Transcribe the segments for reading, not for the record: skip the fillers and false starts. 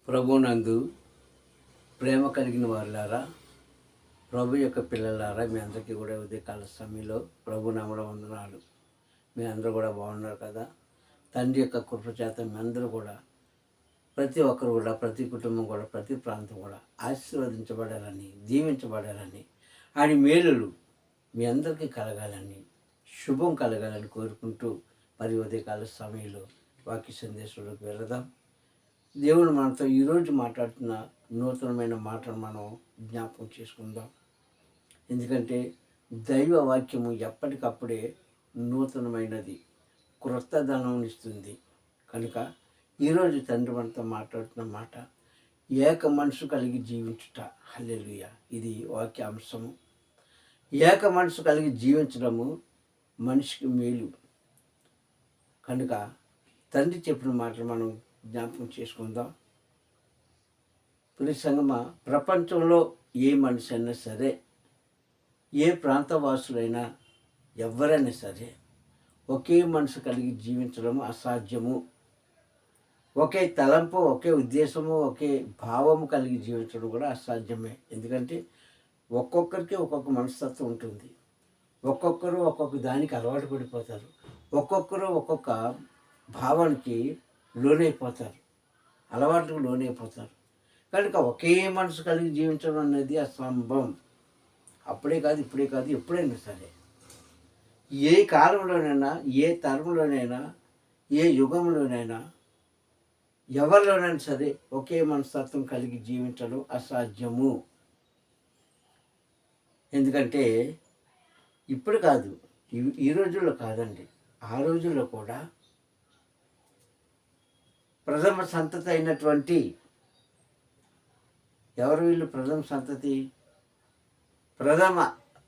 ప్రభునందు ప్రేమ కలిగిన వారులారా, ప్రభు యొక్క పిల్లలారా, మీ అందరికీ కూడా ఉదయకాల సమయంలో ప్రభు నామమున వందనాలు. మీ అందరూ కూడా బాగున్నారు కదా. తండ్రి యొక్క కృప చేత మీ అందరూ కూడా, ప్రతి ఒక్కరు కూడా, ప్రతి కుటుంబం కూడా, ప్రతి ప్రాంతం కూడా ఆశీర్వదించబడాలని, దీవించబడాలని, ఆయన మేలులు మీ అందరికీ కలగాలని, శుభం కలగాలని కోరుకుంటూ మరి ఉదయకాల సమయంలో వాక్య సందేశంలోకి వెళదాం. దేవుడు మనతో ఈరోజు మాట్లాడుతున్న నూతనమైన మాటను మనం జ్ఞాపకం చేసుకుందాం. ఎందుకంటే దైవ వాక్యము ఎప్పటికప్పుడే నూతనమైనది, క్రొత్తదనం ఇస్తుంది. కనుక ఈరోజు తండ్రి మనతో మాట్లాడుతున్న మాట ఏక మనసు కలిగి జీవించుట. హల్లెలూయా. ఇది వాక్య అంశము. ఏక మనసు కలిగి జీవించడము మనిషికి మేలు. కనుక తండ్రి చెప్పిన మాటలు మనం జ్ఞాపకం చేసుకుందాం. ప్రియ సంగమా, ప్రపంచంలో ఏ మనిషి అయినా సరే, ఏ ప్రాంతవాసులైనా, ఎవరైనా సరే ఒకే మనసు కలిగి జీవించడం అసాధ్యము. ఒకే తలంపు, ఒకే ఉద్దేశము, ఒకే భావము కలిగి జీవించడం కూడా అసాధ్యమే. ఎందుకంటే ఒక్కొక్కరికి ఒక్కొక్క మనస్తత్వం ఉంటుంది. ఒక్కొక్కరు ఒక్కొక్క దానికి అలవాటు పడిపోతారు. ఒక్కొక్కరు ఒక్కొక్క భావానికి లోనైపోతారు, అలవాట్లకు లోనైపోతారు. కనుక ఒకే మనసు కలిగి జీవించడం అనేది అసంభవం. అప్పుడే కాదు, ఇప్పుడే కాదు, ఎప్పుడైనా సరే, ఏ కాలంలోనైనా, ఏ తరంలోనైనా, ఏ యుగంలోనైనా, ఎవరిలోనైనా సరే ఒకే మనస్తత్వం కలిగి జీవించడం అసాధ్యము. ఎందుకంటే ఇప్పుడు కాదు, ఈ రోజుల్లో కాదండి, ఆ రోజుల్లో కూడా ప్రథమ సంతతి అయినటువంటి, ఎవరు వీళ్ళు? ప్రథమ సంతతి, ప్రథమ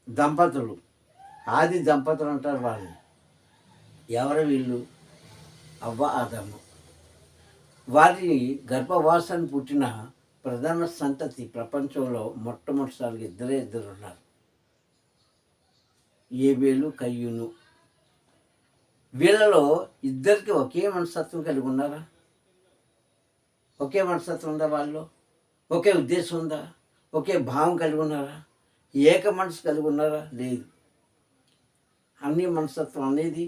దంపతులు, ఆది దంపతులు అంటారు వాళ్ళని. ఎవరు వీళ్ళు? అవ్వ, ఆదాము. వారి గర్భవాసాన్ని పుట్టిన ప్రధాన సంతతి ప్రపంచంలో మొట్టమొదటిసారిగా ఇద్దరు ఉన్నారు, ఏబేలు, కయ్యూను. వీళ్ళలో ఇద్దరికి ఒకే మనస్తత్వం కలిగి ఉన్నారా? ఒకే మనస్తత్వం ఉందా వాళ్ళు? ఒకే ఉద్దేశం ఉందా? ఒకే భావం కలిగి ఉన్నారా? ఏక మనసు కలిగి ఉన్నారా? లేదు. అన్ని మనస్తత్వం అనేది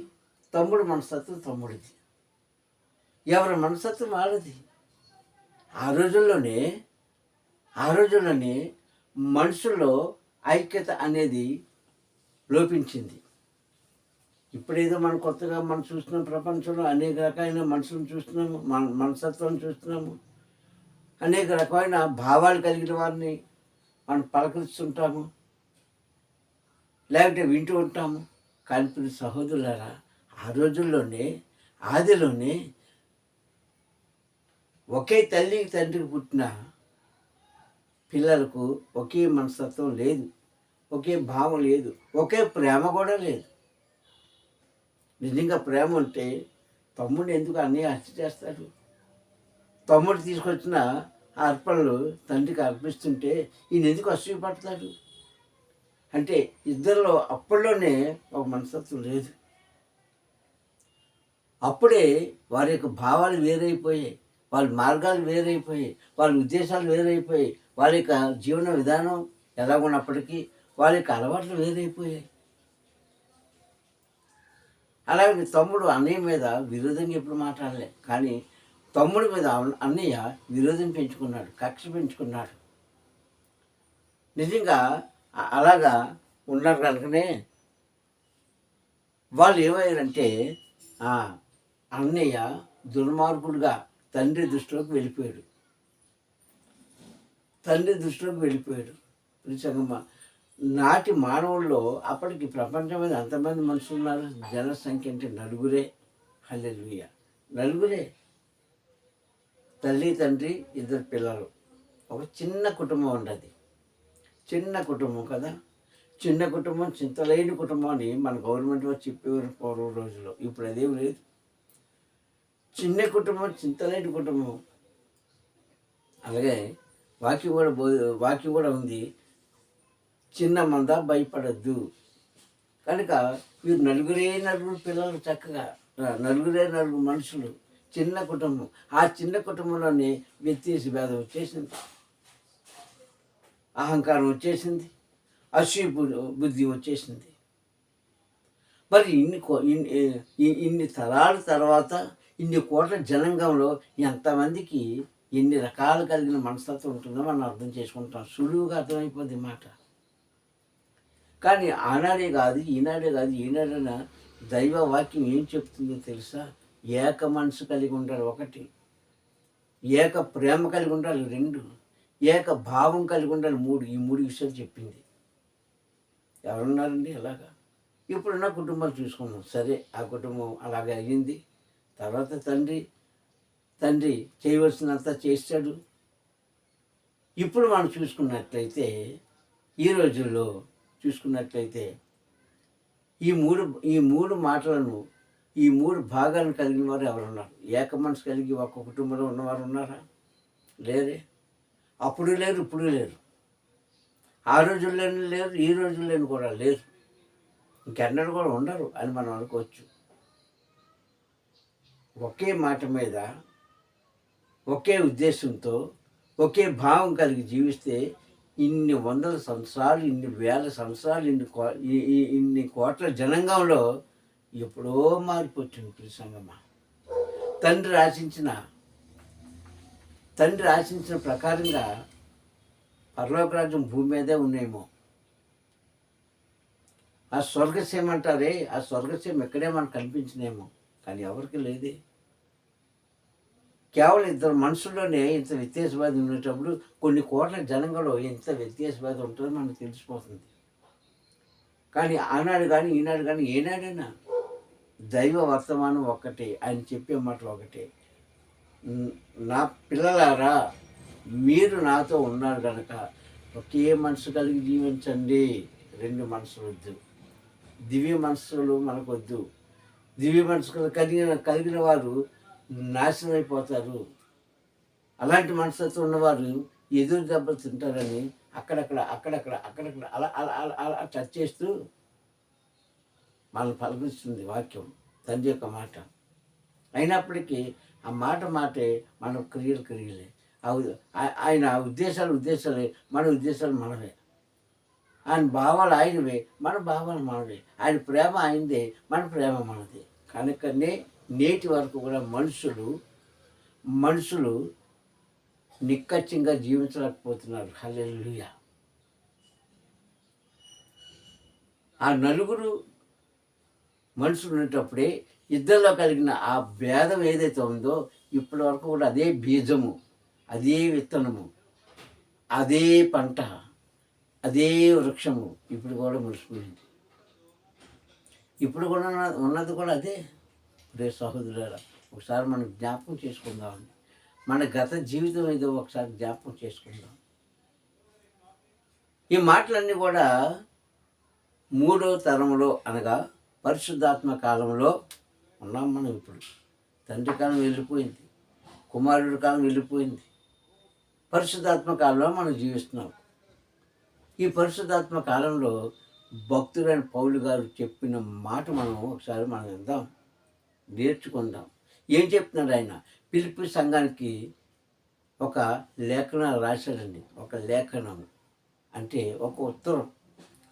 తమ్ముడు మనస్తత్వం తమ్ముడిది, ఎవరి మనస్తత్వం వాళ్ళది. ఆ రోజుల్లోనే మనుషుల్లో ఐక్యత అనేది లోపించింది. ఇప్పుడేదో మనం కొత్తగా మనం చూస్తున్నాం, ప్రపంచంలో అనేక రకమైన మనుషులను చూస్తున్నాము, మనస్తత్వాన్ని చూస్తున్నాము, అనేక రకమైన భావాలు కలిగిన వారిని మనం పలకరిస్తుంటాము, లేకపోతే వింటూ ఉంటాము. కానీ సహోదరులారా, ఆ రోజుల్లోనే, ఆదిలోనే ఒకే తల్లి తండ్రికి పుట్టిన పిల్లలకు ఒకే మనస్తత్వం లేదు, ఒకే భావం లేదు, ఒకే ప్రేమ కూడా లేదు. నిజంగా ప్రేమ ఉంటే తమ్ముడిని ఎందుకు అన్నీ హత్య చేస్తాడు? తమ్ముడు తీసుకొచ్చిన అర్పణలు తండ్రికి అర్పిస్తుంటే ఈయన ఎందుకు అసూయపడతాడు? అంటే ఇద్దరిలో అప్పట్లోనే ఒక మనస్తత్వం లేదు. అప్పుడే వారి యొక్క భావాలు వేరైపోయాయి, వాళ్ళ మార్గాలు వేరైపోయాయి, వాళ్ళ ఉద్దేశాలు వేరైపోయాయి, వాళ్ళ యొక్క జీవన విధానం ఎలా ఉన్నప్పటికీ వాళ్ళ యొక్క అలవాట్లు వేరైపోయాయి. అలాగే తమ్ముడు అన్నయ్య మీద విరోధంగా ఎప్పుడు మాట్లాడలే, కానీ తమ్ముడి మీద అన్నయ్య విరోధం పెంచుకున్నాడు, కక్ష పెంచుకున్నాడు. నిజంగా అలాగా ఉన్నారు కనుకనే వాళ్ళు ఏమయ్యారంటే, అన్నయ్య దుర్మార్గుడుగా తండ్రి దృష్టిలోకి వెళ్ళిపోయాడు. నిజంగా నాటి మానవుల్లో అప్పటికి ప్రపంచం మీద ఎంతమంది మనుషులు ఉన్నారు? జనసంఖ్య అంటే నలుగురే. హల్లెలూయా. నలుగురే, తల్లి, తండ్రి, ఇద్దరు పిల్లలు. ఒక చిన్న కుటుంబం ఉండదు. చిన్న కుటుంబం కదా. చిన్న కుటుంబం, చింతలేని కుటుంబం అని మన గవర్నమెంట్ వారు చెప్పేవారు పూర్వం రోజుల్లో. ఇప్పుడు అదేం లేదు. చిన్న కుటుంబం, చింతలేని కుటుంబం. అలాగే వాక్యం కూడా ఉంది, చిన్న మంద భయపడద్దు. కనుక వీరు నలుగురు పిల్లలు, చక్కగా నలుగురు మనుషులు చిన్న కుటుంబం. ఆ చిన్న కుటుంబంలోనే వ్యత్యాస భేదం వచ్చేసింది, అహంకారం వచ్చేసింది, అసూయ బుద్ధి వచ్చేసింది. మరి ఇన్ని తరాల తర్వాత ఇన్ని కోట్ల జనాంగంలో ఎంతమందికి ఎన్ని రకాలు కలిగిన మనస్తత్వం ఉంటుందో మనం అర్థం చేసుకుంటాం. సులువుగా అర్థమైపోద్ది మాట. కానీ ఆనాడే కాదు, ఈనాడే కాదు, ఈనాడైనా దైవ వాక్యం ఏం చెప్తుందో తెలుసా? ఏక మనసు కలిగి ఉండాలి ఒకటి, ఏక ప్రేమ కలిగి ఉండాలి రెండు, ఏక భావం కలిగి ఉండాలి మూడు. ఈ మూడు విషయాలు చెప్పింది. ఎవరున్నారండి అలాగా? ఇప్పుడున్న కుటుంబాలు చూసుకున్నాం. సరే, ఆ కుటుంబం అలాగే అయ్యింది. తర్వాత తండ్రి చేయవలసినంత చేశాడు. ఇప్పుడు మనం చూసుకున్నట్లయితే, ఈ రోజుల్లో చూసుకున్నట్లయితే ఈ మూడు మాటలను, ఈ మూడు భాగాలను కలిగిన వారు ఎవరున్నారు? ఏక మనసు కలిగి ఒక కుటుంబంలో ఉన్నవారు ఉన్నారా? లేరే. అప్పుడు లేరు, ఇప్పుడు లేరు. ఆ రోజుల్లోనూ లేరు, ఈ రోజుల్లోనూ కూడా లేరు. ఇంకెన్నడూ కూడా ఉండరు అని మనం అనుకోవచ్చు. ఒకే మాట మీద, ఒకే ఉద్దేశంతో, ఒకే భావం కలిగి జీవిస్తే ఇన్ని వందల సంవత్సరాలు, ఇన్ని వేల సంవత్సరాలు, ఇన్ని కోట్ల జనాంగంలో ఎప్పుడో మారిపోతుంది సంగమా. తండ్రి ఆశించిన ప్రకారంగా పరలోక రాజ్యం భూమి మీదే ఉన్నాయేమో. ఆ స్వర్గసీమ అంటారే, ఆ స్వర్గసీమ ఎక్కడే మనకు కనిపించినేమో, కానీ ఎవరికి లేదే. కేవలం ఇద్దరు మనుషుల్లోనే ఇంత వ్యత్యాసవాదం ఉండేటప్పుడు కొన్ని కోట్ల జనంలో ఇంత వ్యత్యాసవాదం ఉంటుందో మనకు తెలిసిపోతుంది. కానీ ఆనాడు కానీ, ఈనాడు కానీ, ఏనాడైనా దైవ వర్తమానం ఒక్కటే, ఆయన చెప్పే మాటలు ఒకటే. నా పిల్లలారా, మీరు నాతో ఉన్నారు కనుక ఒకే మనసు కలిగి జీవించండి. రెండు మనసులు వద్దు, దివ్య మనసులు మనకొద్దు. దివ్య మనసులు కలిగిన వారు నాశనం అయిపోతారు. అలాంటి మనస్తత్వం ఉన్నవారు ఎదురు దెబ్బలు తింటారని అక్కడక్కడ అలా అలా అలా అలా టచ్ చేస్తూ మనల్ని పలికిస్తుంది వాక్యం, తండ్రి యొక్క మాట. అయినప్పటికీ ఆ మాటే మన క్రియలే. ఆయన ఉద్దేశాలే, మన ఉద్దేశాలు మనవే. ఆయన భావాలు ఆయనవే, మన భావాలు మనవే. ఆయన ప్రేమ ఆయనదే, మన ప్రేమ మనదే. కనుకనే నేటి వరకు కూడా మనుషులు నిక్కచ్చిగా జీవించలేకపోతున్నారు. హల్లెలూయా. ఆ నలుగురు మనుషులు ఉండేటప్పుడే ఇద్దరిలో కలిగిన ఆ భేదం ఏదైతే ఉందో ఇప్పటి వరకు కూడా అదే బీజము, అదే విత్తనము, అదే పంట, అదే వృక్షము ఇప్పుడు కూడా మురిసిపోయింది. ఇప్పుడు కూడా ఉన్నది కూడా అదే. రే సహోదరులారా, ఒకసారి మనం జ్ఞాపకం చేసుకుందామండి. మన గత జీవితం ఏదో ఒకసారి జ్ఞాపకం చేసుకుందాం. ఈ మాటలన్నీ కూడా మూడో తరంలో అనగా పరిశుద్ధాత్మ కాలంలో ఉన్నాం మనం. ఇప్పుడు తండ్రి కాలం వెళ్ళిపోయింది, కుమారుడి కాలం వెళ్ళిపోయింది, పరిశుద్ధాత్మ కాలంలో మనం జీవిస్తున్నాం. ఈ పరిశుద్ధాత్మ కాలంలో భక్తుడైన పౌలు గారు చెప్పిన మాట మనం ఒకసారి విందాం, నేర్చుకుందాం. ఏం చెప్తున్నాడు ఆయన? ఫిలిప్పీ సంఘానికి ఒక లేఖనం రాశాడండి. ఒక లేఖనం అంటే ఒక ఉత్తరం.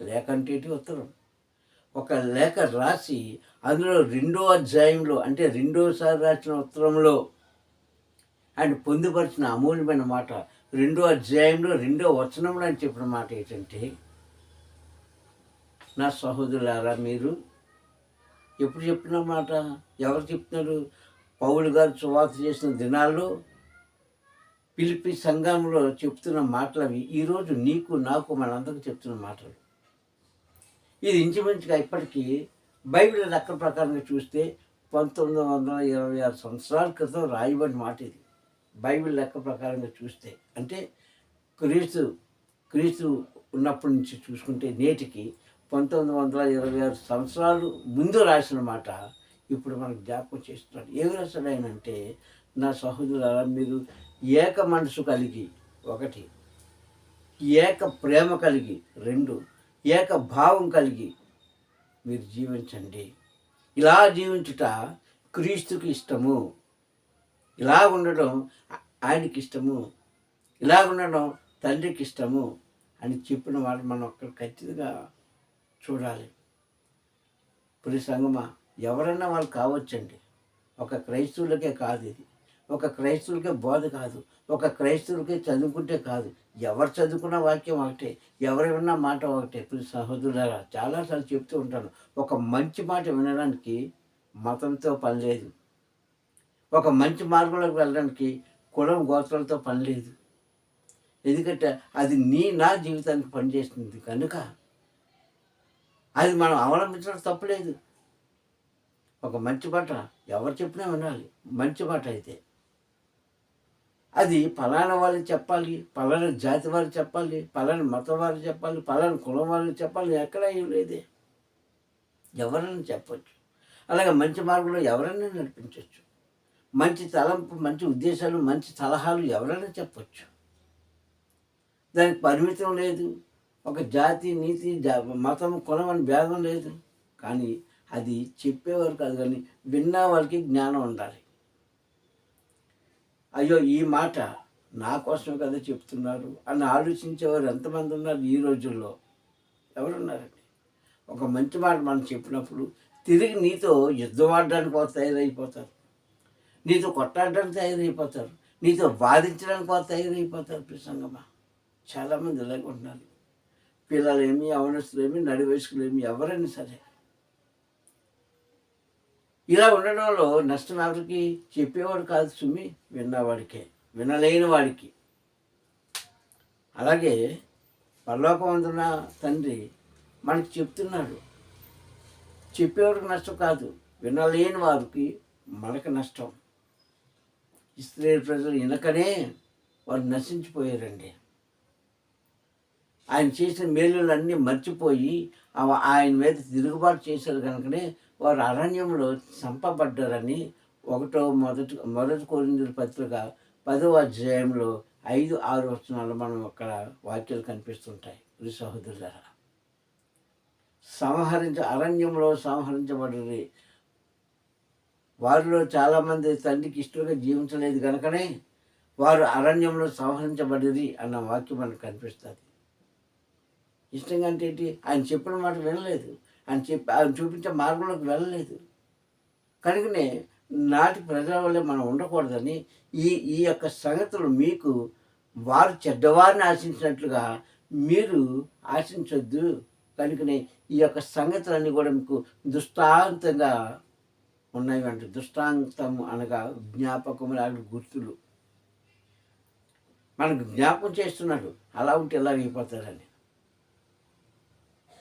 లేఖ అంటే ఉత్తరం. ఒక లేఖ రాసి అందులో 2వ అధ్యాయంలో, అంటే 2వసారి రాసిన ఉత్తరంలో ఆయన పొందుపరిచిన అమూల్యమైన మాట 2వ అధ్యాయంలో 2వ వచనంలో ఆయన చెప్పిన మాట ఏంటంటే, నా సహోదరులారా, మీరు ఎప్పుడు చెప్పిన మాట ఎవరు చెప్తున్నారు? పౌలు గారు సువార్త చేసిన దినాల్లో ఫిలిప్పీ సంఘంలో చెప్తున్న మాటలు అవి. ఈరోజు నీకు నాకు మనందరికీ చెప్తున్న మాటలు. ఇది ఇంచుమించుగా ఇప్పటికీ బైబిల్ లెక్క ప్రకారంగా చూస్తే 1926 సంవత్సరాల క్రితం రాయబడిన మాట ఇది. బైబిల్ లెక్క ప్రకారంగా చూస్తే, అంటే క్రీస్తు ఉన్నప్పటి నుంచి చూసుకుంటే నేటికి 1926 సంవత్సరాలు ముందు రాసిన మాట ఇప్పుడు మనకు జ్ఞాపకం చేస్తున్నాడు. ఏమి రాశాడు ఆయన అంటే, నా సహోదరులారా, మీరు ఏక మనసు కలిగి ఒకటి, ఏక ప్రేమ కలిగి రెండు, ఏక భావం కలిగి మీరు జీవించండి. ఇలా జీవించుట క్రీస్తుకి ఇష్టము. ఇలా ఉండడం ఆయనకి ఇష్టము, ఇలా ఉండడం తండ్రికి ఇష్టము అని చెప్పిన మాట మనం అక్కడ ఖచ్చితంగా చూడాలి. ప్రియ సంగమా, ఎవరన్నా వాళ్ళు కావచ్చండి. ఒక క్రైస్తవులకే కాదు ఇది, ఒక క్రైస్తవులకే బోధ కాదు, ఒక క్రైస్తవులకే చదువుకుంటే కాదు, ఎవరు చదువుకున్న వాక్యం ఒకటే, ఎవరు విన్న మాట ఒకటే. ప్రియ సహోదరులారా, చాలాసార్లు చెప్తూ ఉంటాను, ఒక మంచి మాట వినడానికి మతంతో పని లేదు, ఒక మంచి మార్గంలోకి వెళ్ళడానికి కులం గోత్రాలతో పని లేదు. ఎందుకంటే అది నా జీవితానికి పనిచేస్తుంది కనుక అది మనం అవలంబించడం తప్పులేదు. ఒక మంచి మాట ఎవరు చెప్పినా వినాలి. మంచి మాట అయితే అది పలానా వాళ్ళకి చెప్పాలి, పలానా జాతి వారికి చెప్పాలి, పలానా మతం వారికి చెప్పాలి, పలానా కులం వారికి చెప్పాలి, ఎక్కడ ఏం లేదే. ఎవరైనా చెప్పచ్చు. అలాగే మంచి మార్గంలో ఎవరైనా నడిపించవచ్చు. మంచి తలంపు, మంచి ఉద్దేశాలు, మంచి సలహాలు ఎవరైనా చెప్పచ్చు. దానికి పరిమితం లేదు. ఒక జాతి, నీతి, మతం, కులం అని భేదం లేదు. కానీ అది చెప్పేవారు కాదు, కానీ విన్న వాళ్ళకి జ్ఞానం ఉండాలి. అయ్యో ఈ మాట నా కోసమే కదా చెప్తున్నారు అని ఆలోచించేవారు ఎంతమంది ఉన్నారు ఈ రోజుల్లో? ఎవరున్నారండి? ఒక మంచి మాట మనం చెప్పినప్పుడు తిరిగి నీతో యుద్ధం ఆడడానికి వాళ్ళు తయారైపోతారు, నీతో కొట్టాడడానికి తయారైపోతారు, నీతో బాధించడానికి వాళ్ళు తయారైపోతారు. ప్రసంగమా, చాలామంది ఇలాగ ఉంటున్నారు. పిల్లలేమి, యవనస్తులేమి, నడివేసుకులేమి, ఎవరైనా సరే ఇలా ఉండడంలో నష్టం ఎవరికి? చెప్పేవాడు కాదు సుమి, విన్నవాడికే, వినలేని వాడికి. అలాగే పరలోకమందున్న తండ్రి మనకి చెప్తున్నాడు, చెప్పేవాడికి నష్టం కాదు, వినలేని వారికి మనకు నష్టం. ఇశ్రాయేలు ప్రజలు వినకనే వారు నశించిపోయారండి. ఆయన చేసిన మేలులన్నీ మర్చిపోయి ఆయన మీద తిరుగుబాటు చేశారు కనుకనే వారు అరణ్యంలో చంపబడ్డారని మొదటి కొరింథీయుల పత్రిక 10వ అధ్యాయంలో 5-6 వచనాలు మనం అక్కడ వాక్యాలు కనిపిస్తుంటాయి. ఈ సహోదరులారా, అరణ్యంలో సంహరించబడ్డది. వారిలో చాలామంది తండ్రికి ఇష్టంగా జీవించలేదు కనుకనే వారు అరణ్యంలో సంహరించబడ్డది అన్న వాక్యం మనకు కనిపిస్తుంది. ఇష్టంగా అంటే ఏంటి? ఆయన చెప్పిన మాట వినలేదు, ఆయన చూపించే మార్గంలోకి వెళ్ళలేదు. కనుకనే నాటి ప్రజల వల్లే మనం ఉండకూడదని ఈ యొక్క సంగతులు మీకు వారు చెడ్డవారిని ఆశించినట్లుగా మీరు ఆశించొద్దు. కనుకనే ఈ యొక్క సంగతులన్నీ కూడా మీకు దృష్టాంతంగా ఉన్నాయి అంటే, దృష్టాంతం అనగా జ్ఞాపకము లాంటి గుర్తులు మనకు జ్ఞాపకం చేస్తున్నాడు. అలా ఉంటే ఎలా అయిపోతారని.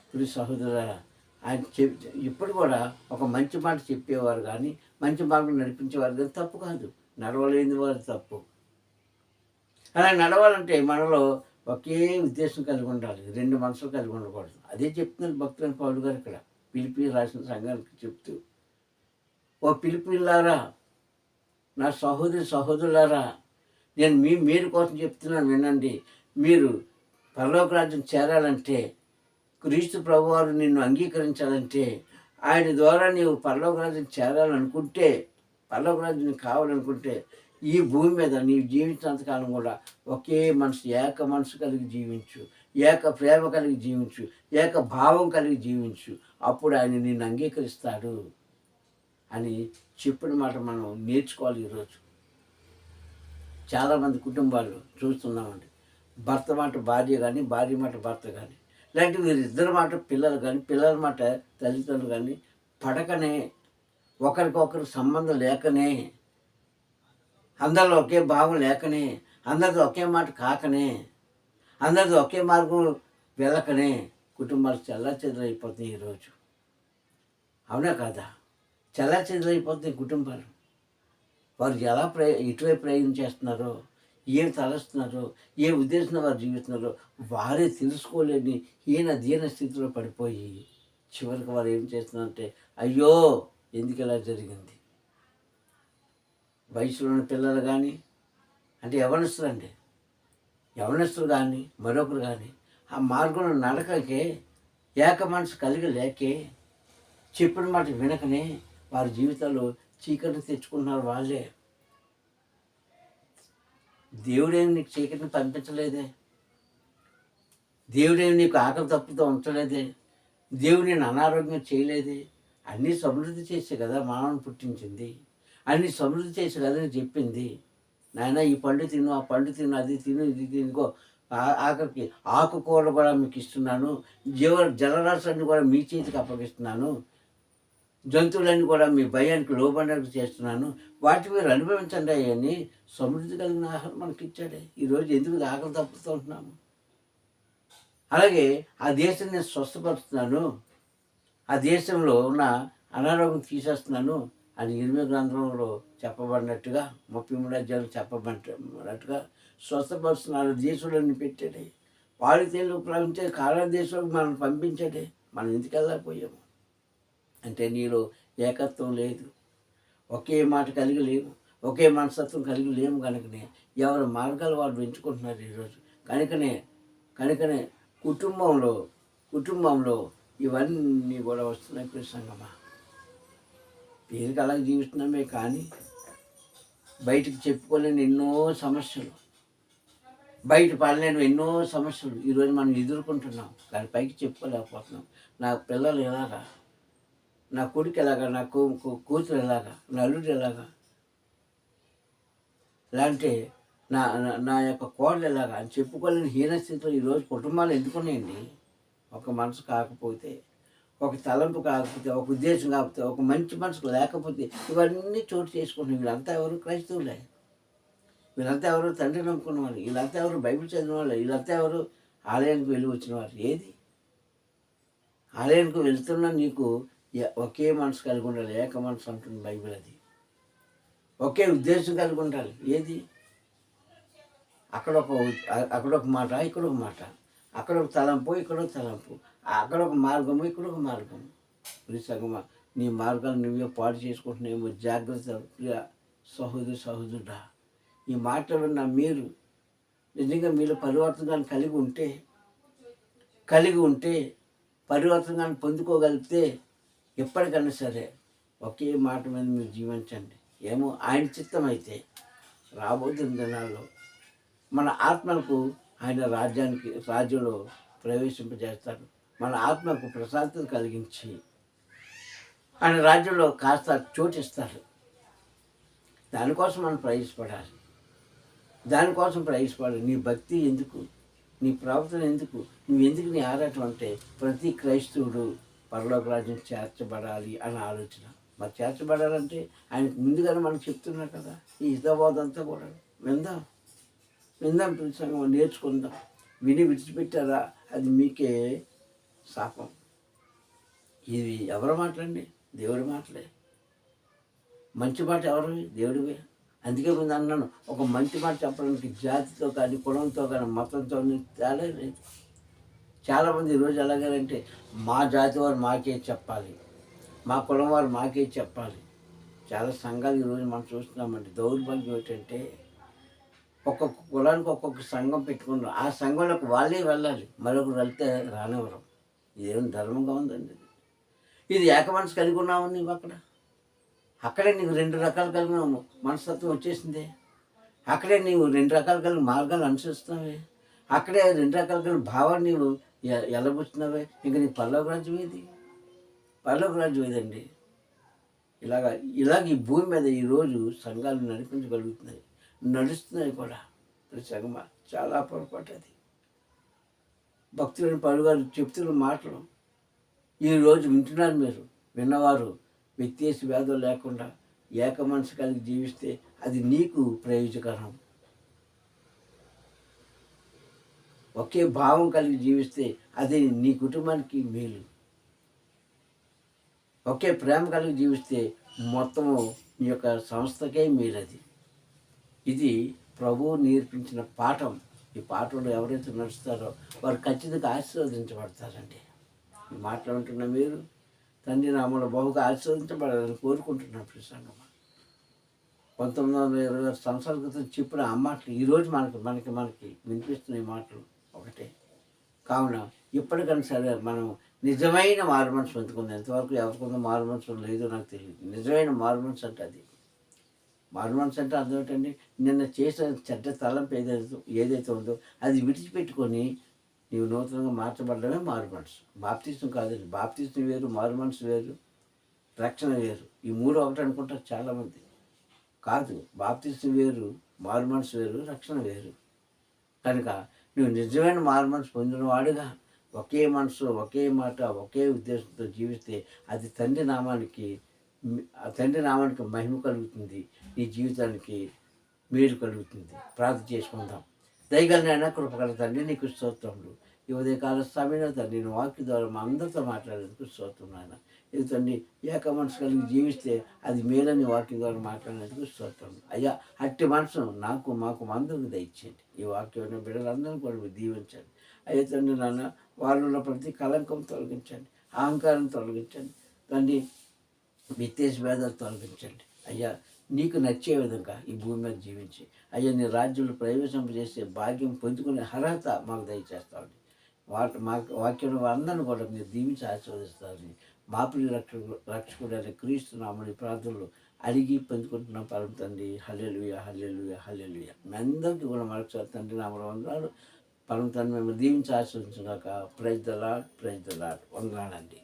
ఇప్పుడు సహోదరులారా, ఆయన ఇప్పుడు కూడా ఒక మంచి మాట చెప్పేవారు కానీ, మంచి మార్గం నడిపించేవారు కానీ తప్పు కాదు. నడవలేని వారు తప్పు. అలా నడవాలంటే మనలో ఒకే ఉద్దేశం కలిగి ఉండాలి, రెండు మనసులు కలిగి ఉండకూడదు. అదే చెప్తున్నారు భక్తులైన పౌలు గారు ఇక్కడ పిలిపి రాసిన సంఘానికి చెప్తూ, ఓ పిలిపిల్లారా, నా సహోదరులారా, నేను మీరు కోసం చెప్తున్నాను వినండి. మీరు పరలోక రాజ్యం చేరాలంటే, క్రీస్తు ప్రభువారు నిన్ను అంగీకరించాలంటే, ఆయన ద్వారా నీవు పరలోక రాజ్యం చేరాలనుకుంటే, పరలోక రాజ్యం కావాలనుకుంటే, ఈ భూమి మీద నీవు జీవించినంతకాలం కూడా ఒకే మనసు, ఏక మనసు కలిగి జీవించు, ఏక ప్రేమ కలిగి జీవించు, ఏక భావం కలిగి జీవించు. అప్పుడు ఆయన నిన్ను అంగీకరిస్తాడు అని చెప్పిన మాట మనం నేర్చుకోవాలి. ఈరోజు చాలామంది కుటుంబాలు చూస్తున్నామండి, భర్త మాట భార్య కానీ, భార్య మాట భర్త కానీ, లేదంటే వీరిద్దరి మాట పిల్లలు కానీ, పిల్లల మాట తల్లిదండ్రులు కానీ పడకనే, ఒకరికొకరు సంబంధం లేకనే, అందరిలో ఒకే భావం లేకనే, అందరితో ఒకే మాట కాకనే, అందరితో ఒకే మార్గం వెళ్ళకనే కుటుంబాలు చెల్లాచెదురైపోతున్నాయి ఈరోజు. అవునా కాదా? చెల్లాచెదురైపోతున్నాయి కుటుంబాలు. వారు ఎలా ఇటువైపు ప్రయోగం చేస్తున్నారో, ఏం తలస్తున్నారో, ఏ ఉద్దేశంలో వారు జీవిస్తున్నారో వారే తెలుసుకోలేని దీన స్థితిలో పడిపోయి చివరికి వారు ఏం చేస్తున్నారంటే, అయ్యో ఎందుకు ఇలా జరిగింది. వయసులో ఉన్న పిల్లలు కానీ, అంటే యవనస్తులు కానీ, మరొకరు కానీ ఆ మార్గంలో నడకకే, ఏక మనసు కలిగి లేకే, చెప్పిన మాట వినకనే వారి జీవితాల్లో చీకటిని తెచ్చుకున్నారు వాళ్ళే. దేవుడేమి నీకు చీకటిని పంపించలేదే, దేవుడేమి నీకు ఆకలి తప్పుతో ఉంచలేదే, దేవుడు నేను అనారోగ్యం చేయలేదే. అన్నీ సమృద్ధి చేసే కదా మానవుని పుట్టించింది, అన్నీ సమృద్ధి చేసే కదా అని చెప్పింది. నాయన ఈ పండు తిను, ఆ పండు తిను, అది తిను, ఇది తినుకో, ఆఖరికి ఆకుకూరలు కూడా మీకు ఇస్తున్నాను, జలరాశులన్నీ కూడా మీ చేతికి అప్పగిస్తున్నాను, జంతువులన్నీ కూడా మీ భయానికి లోబడినట్టు చేస్తున్నాను, వాటి మీరు అనుభవించండి అవన్నీ. సమృద్ధి కలిగిన ఆహారం మనకి ఇచ్చాడే. ఈరోజు ఎందుకు ఆకలి తప్పుతూ ఉంటున్నాము? అలాగే ఆ దేశం నేను స్వస్థపరుస్తున్నాను, ఆ దేశంలో ఉన్న అనారోగ్యం తీసేస్తున్నాను అని ఇర్మియా గ్రంథంలో చెప్పబడినట్టుగా 33 అధ్యాయులు చెప్పబడినట్టుగా స్వస్థపరుస్తున్నాడు. దేశంలోని పెట్టాడే, పాలు తేలు ప్రవహించే కాలా దేశంలోకి మనం పంపించాడే. మనం ఎందుకు వెళ్ళకపోయాము అంటే నీలో ఏకత్వం లేదు, ఒకే మాట కలిగి లేము, ఒకే మనస్తత్వం కలిగి లేము. కనుకనే ఎవరి మార్గాలు వాళ్ళు పెంచుకుంటున్నారు ఈరోజు. కనుకనే కుటుంబంలో ఇవన్నీ కూడా వస్తున్నాయి. ప్రసంగమా పేరుకి అలాగే జీవిస్తున్నామే కానీ బయటికి చెప్పుకోలేని ఎన్నో సమస్యలు, బయట పడలేని ఎన్నో సమస్యలు ఈరోజు మనం ఎదుర్కొంటున్నాం. కానీ పైకి చెప్పుకోలేకపోతున్నాం. నా పిల్లలు ఎలాగా, నా కొడుకు ఎలాగా, నా కూతురు ఎలాగా, నా అల్లుడు ఎలాగా, లేదంటే నా నా యొక్క కోడలు ఎలాగా అని చెప్పుకోలేని హీనస్థితిలో ఈరోజు కుటుంబాలు ఎందుకున్నాయండి. ఒక మనసు కాకపోతే, ఒక తలంపు కాకపోతే, ఒక ఉద్దేశం కాకపోతే, ఒక మంచి మనసు లేకపోతే ఇవన్నీ చోటు చేసుకుంటున్నాయి. వీళ్ళంతా ఎవరు? క్రైస్తవులే. వీళ్ళంతా ఎవరు? తండ్రి నమ్ముకున్న వాళ్ళు. వీళ్ళంతా ఎవరు? బైబిల్ చదివిన వాళ్ళు. వీళ్ళంతా ఎవరు? ఆలయానికి వెళ్ళి వచ్చిన వారు. ఏది ఆలయానికి వెళ్తున్నా నీకు ఒకే మనసు కలిగి ఉండాలి. ఏక మనసు అంటుంది బైబిల్. అది ఒకే ఉద్దేశం కలిగి ఉండాలి. ఏది అక్కడ ఒక మాట, ఇక్కడ ఒక మాట, అక్కడ ఒక తలంపు, ఇక్కడ ఒక తలంపు, అక్కడ ఒక మార్గము, ఇక్కడ ఒక మార్గము. ప్రియసంగమా, నీ మార్గాలు నువ్వే పాడు చేసుకుంటున్నాయేమో. జాగ్రత్త ప్రియ సహోదరుడా. ఈ మాటలు విన్న మీరు నిజంగా మీలో పరివర్తనాన్ని కలిగి ఉంటే పరివర్తనాన్ని పొందుకోగలిగితే ఎప్పటికైనా సరే ఒకే మాట మీద మీరు జీవించండి. ఏమో ఆయన చిత్తం అయితే రాబోతున్న దినాల్లో మన ఆత్మలకు ఆయన రాజ్యంలో ప్రవేశింపజేస్తాడు. మన ఆత్మకు ప్రశాంతత కలిగించి ఆయన రాజ్యంలో కాస్త చోటిస్తాడు. దానికోసం మనం ప్రయాసపడాలి. నీ భక్తి ఎందుకు, నీ ప్రవర్తన ఎందుకు, నువ్వెందుకు నీ ఆరాటం అంటే ప్రతి క్రైస్తవుడు పరలోక రాజ్యం చేర్చబడాలి అన్న ఆలోచన. మరి చేర్చబడాలంటే ఆయనకు ముందుగానే మనకు చెప్తున్నారు కదా. ఈ హితబోధంతా కూడా విందాం ప్రసంగం, నేర్చుకుందాం. విని విడిచిపెట్టారా అది మీకే శాపం. ఇది ఎవరి మాటలండి? దేవుడి మాటలే. మంచి మాట ఎవరు? దేవుడివే. అందుకే ముందు అన్నాను, ఒక మంచి మాట చెప్పడానికి జాతితో కానీ, కులంతో కానీ, మతంతో తేడా లేదు. చాలామంది ఈరోజు ఎలాగంటే మా జాతి వారు మాకే చెప్పాలి, మా కులం వారు మాకే చెప్పాలి. చాలా సంఘాలు ఈరోజు మనం చూస్తున్నామండి. దౌర్భాగ్యం ఏంటంటే ఒక్కొక్క కులానికి ఒక్కొక్క సంఘం పెట్టుకున్నారు. ఆ సంఘంలోకి వాళ్ళే వెళ్ళాలి, మరొకరు వెళ్తే రానివ్వరు. ఇదేం ధర్మంగా ఉందండి? ఇది ఏక మనసు కలిగి ఉన్నావు నీవు. అక్కడే నీకు 2 రకాలు కలిగిన మనస్తత్వం వచ్చేసిందే. అక్కడే నీవు 2 రకాలు కలిగిన మార్గాలు అనుసరిస్తున్నావే. అక్కడే 2 రకాలు కలిగిన భావాన్ని నీవు ఎలబుచ్చుతున్నావే. ఇంక నీ పరలోక రాజ్యం ఏదండి? ఇలాగ ఈ భూమి మీద ఈరోజు సంఘాలు నడుస్తున్నాయి కూడా. సంగమ చాలా పొరపాటు అది. భక్తులని పలుగారు చెప్తున్న మాటలు ఈరోజు వింటున్నారు. మీరు విన్నవారు వ్యత్యాస భేదం లేకుండా ఏక మనసు కలిగి జీవిస్తే అది నీకు ప్రయోజకరం. ఒకే భావం కలిగి జీవిస్తే అది నీ కుటుంబానికి మేలు. ఒకే ప్రేమ కలిగి జీవిస్తే మొత్తము నీ యొక్క సంస్థకే మేలది. ఇది ప్రభువు నేర్పించిన పాఠం. ఈ పాఠంలో ఎవరైతే నడుస్తారో వారు ఖచ్చితంగా ఆశీర్వదించబడతారండి. ఈ మాటలు ఉంటున్న మీరు తండ్రి నామములో బహుగా ఆశీర్వదించబడాలని కోరుకుంటున్నాను. ప్రసంగం 1926 సంవత్సరాల క్రితం చెప్పిన ఆ మాటలు ఈరోజు మనకి వినిపిస్తున్న ఈ మాటలు ఒకటే. కావున ఇప్పటికైనా సరే మనం నిజమైన మారుమనసు పొందుకుందాం. ఎంతవరకు ఎవరికొందో మారుమనసు లేదో నాకు తెలియదు. నిజమైన మారుమనసు అంటే అది మారు మనసు అంటే అర్థం ఏంటండి? నిన్న చేసిన చెడ్డ తలంపు ఏదైతే ఉందో అది విడిచిపెట్టుకొని నీవు నూతనంగా మార్చబడడమే మారు మనసు. బాప్తిస్తం కాదండి. బాప్తిస్తం వేరు, మారు మనసు వేరు, రక్షణ వేరు. ఈ మూడు ఒకటి అనుకుంటారు చాలామంది. కాదు, బాప్తిస్తం వేరు, మారు మనసు వేరు, రక్షణ వేరు. కనుక నువ్వు నిజమైన మారు మనసు పొందిన వాడుగా ఒకే మనసు, ఒకే మాట, ఒకే ఉద్దేశంతో జీవిస్తే అది ఆ తండ్రి నామానికి మహిమ కలుగుతుంది. నీ జీవితానికి మేలు కలుగుతుంది. ప్రార్థన చేసుకుందాం. దయగలనైనా కృపగల తండ్రి, నీకు స్తోత్రములు. ఈ ఉదయకాల సమయంలో తండ్రి నేను వాక్య ద్వారా మా అందరితో మాట్లాడేందుకు స్తోత్రం నాయన. ఇది తండ్రి ఏక మనసు కలిగి జీవిస్తే అది మేలని వాక్యం ద్వారా మాట్లాడేందుకు స్తోత్రం. అయ్యా, అట్టి మనసు మాకు అందరికి దయచేయండి. ఈ వాక్యం బిడ్డలందరినీ కూడా మీరు దీవించండి. అయ్యా తండ్రి నాన్న, వాళ్ళలో ప్రతి కలంకం తొలగించండి, అహంకారం తొలగించండి తండ్రి, విత్తేసి భేదాలు తొలగించండి. అయ్యా, నీకు నచ్చే విధంగా ఈ భూమి మీద జీవించి అయ్యా నీ రాజ్యంలో ప్రవేశింపజేసే భాగ్యం పొందుకునే అర్హత మాకు దయచేస్తామండి. మా వాక్యం అందరిని కూడా మీరు దీవించి ఆశీర్వదిస్తారని మా ప్రియ రక్షకుడైన క్రీస్తు నామని ప్రార్థనలు అడిగి పొందుకుంటున్నాం పరమ తండ్రి. హల్లెలూయా, హల్లెలూయా, హల్లెలూయా. మీ అందరికీ కూడా మరొకసారి తండ్రి నామములో వందనాలు. పరమ తండ్రి మేము దీవించి ఆశీర్వదించుగాక. Praise the lord, praise the lord. వందనాలండి.